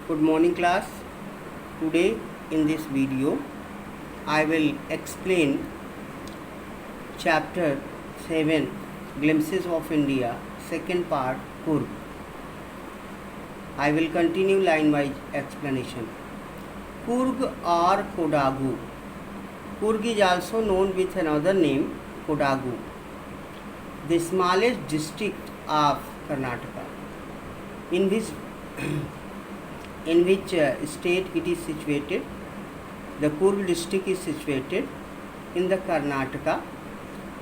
Good morning class. Today in this video I will explain chapter 7 Glimpses of India, second part, Coorg. I will continue line wise explanation. Coorg or Kodagu. Coorg is also known with another name, Kodagu, the smallest district of Karnataka. In which state it is situated? The Coorg district is situated in the Karnataka.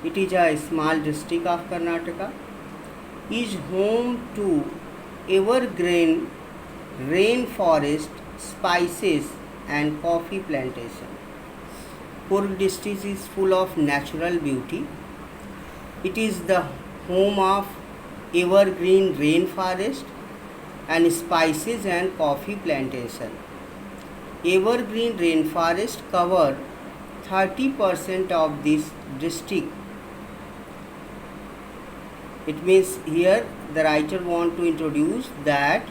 It is a small district of Karnataka. Is home to evergreen rainforest, spices and coffee plantation. Coorg district is full of natural beauty. It is the home of evergreen rainforest and spices and coffee plantation. Evergreen rainforest cover 30% of this district. It means here the writer want to introduce that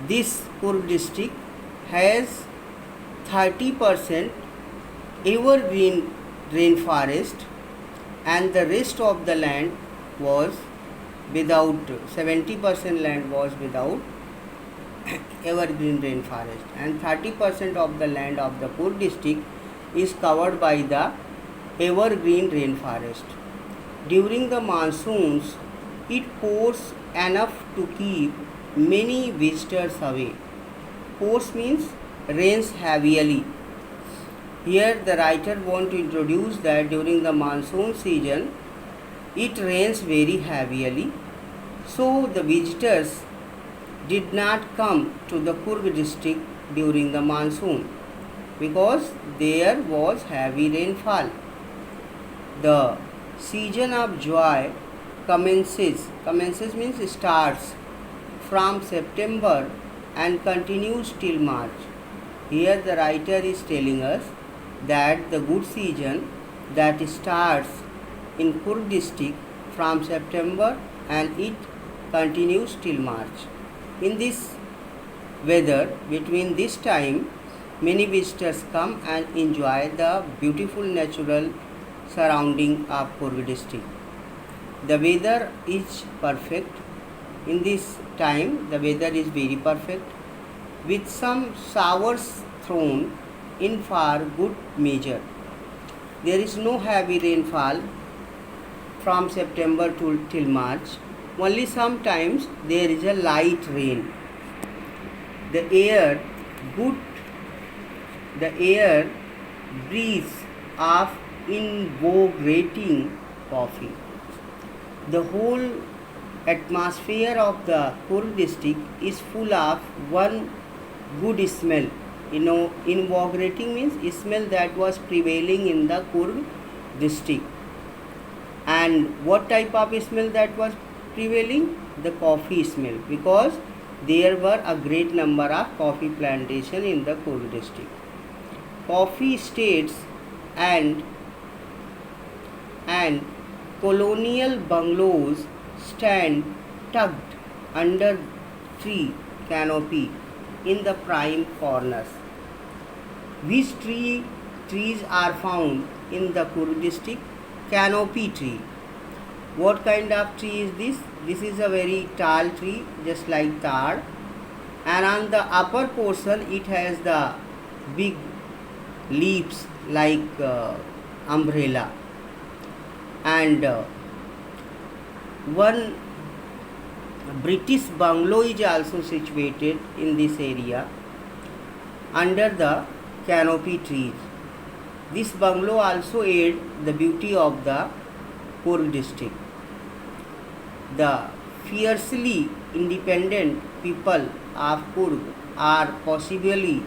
this Coorg district has 30% evergreen rainforest and the rest of the land was without, 70% land was without evergreen rainforest and 30% of the land of the Coorg district is covered by the evergreen rainforest. During the monsoons, it pours enough to keep many visitors away. Pours means rains heavily. Here the writer want to introduce that during the monsoon season, it rains very heavily, so the visitors did not come to the Coorg district during the monsoon because there was heavy rainfall. The season of joy commences means starts from September and continues till March. Here the writer is telling us that the good season that starts in Coorg district from September and it continues till March. In this weather, between this time, many visitors come and enjoy the beautiful natural surrounding of Coorg district. The weather is perfect. In this time, the weather is very perfect with some showers thrown in for good measure. There is no heavy rainfall from September till March. Only sometimes there is a light rain. The air breathes of invigorating coffee. The whole atmosphere of the Coorg district is full of one good smell. Invigorating means smell that was prevailing in the Coorg district. And what type of smell that was prevailing? The coffee smell, because there were a great number of coffee plantation in the Coorg district. Coffee estates and colonial bungalows stand tucked under tree canopy in the prime corners. Which trees are found in the Coorg district? Canopy tree. What kind of tree is this? This is a very tall tree, just like tar, and on the upper portion it has the big leaves like umbrella, and one British bungalow is also situated in this area under the canopy trees. This bungalow also aids the beauty of the Coorg district. The fiercely independent people of Coorg are possibly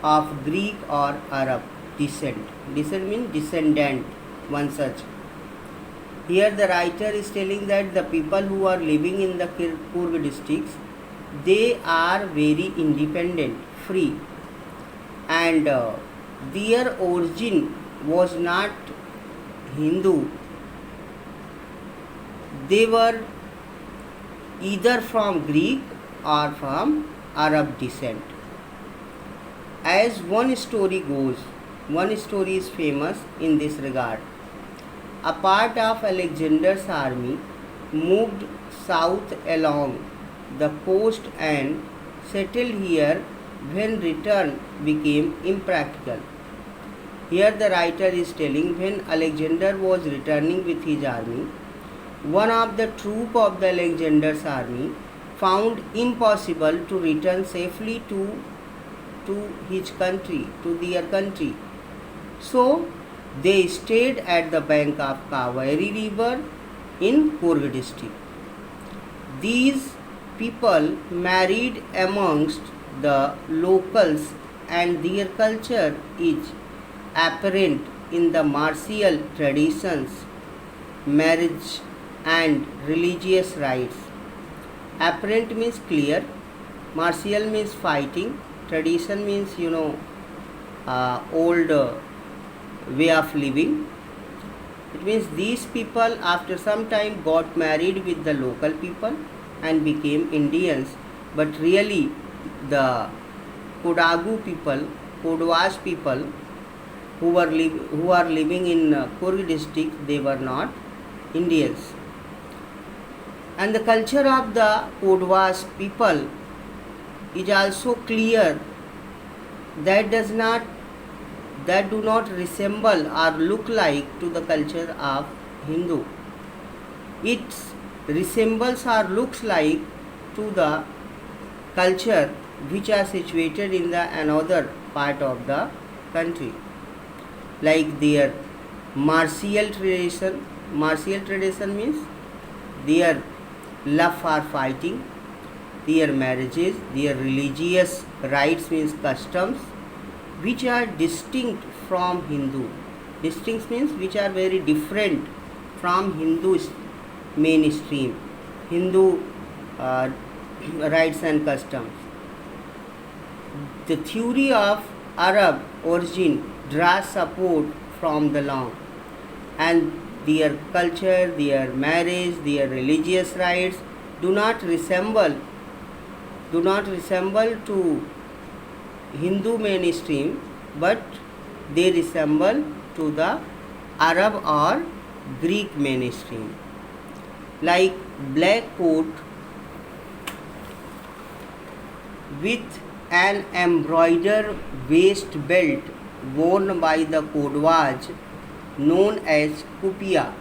of Greek or Arab descent. Descent means descendant, one such. Here the writer is telling that the people who are living in the Coorg districts, they are very independent, free, and their origin was not Hindu. They were either from Greek or from Arab descent. As one story goes, one story is famous in this regard. A part of Alexander's army moved south along the coast and settled here when return became impractical. Here the writer is telling when Alexander was returning with his army, one of the troop of the Alexander's army found impossible to return safely to his country, to their country. So they stayed at the bank of Kaveri river in Coorg district. These people married amongst the locals and their culture is apparent in the martial traditions, marriage and religious rites. Apparent means clear, martial means fighting, tradition means old way of living. It means these people after some time got married with the local people and became Indians, but really the Kodagu people, Kodwas people who are living in Coorg district, they were not Indians. And the culture of the Kodwas people is also clear that do not resemble or look like to the culture of Hindu. It resembles or looks like to the culture which are situated in the another part of the country, like their martial tradition. Martial tradition means their love for fighting, their marriages, their religious rites means customs, which are distinct from Hindu. Distinct means which are very different from Hindu's mainstream, Hindu rites and customs. The theory of Arab origin draws support from the long, and their culture, their marriage, their religious rites do not resemble to Hindu mainstream, but they resemble to the Arab or Greek mainstream. Like black coat with an embroidered waist belt worn by the Kodwas known as Kupia.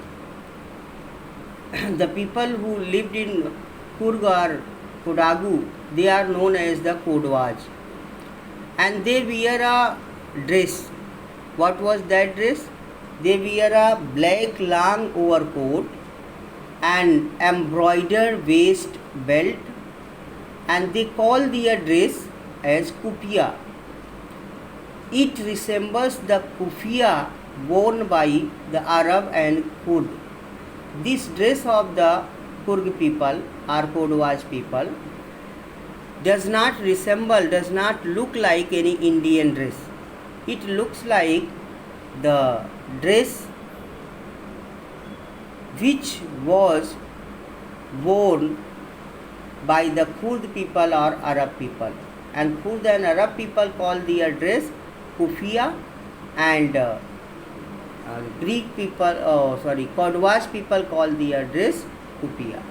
The people who lived in Coorg or Kodagu, they are known as the Kodwas. And they wear a dress. What was that dress? They wear a black long overcoat and embroidered waist belt, and they call their dress as Kupia. It resembles the Kufia worn by the Arab and Kurd. This dress of the Kurd people or Kodwas people does not look like any Indian dress. It looks like the dress which was worn by the Kurd people or Arab people. And Kurd and Arab people call their dress Kufia, and Kodwas people call their dress Kupia.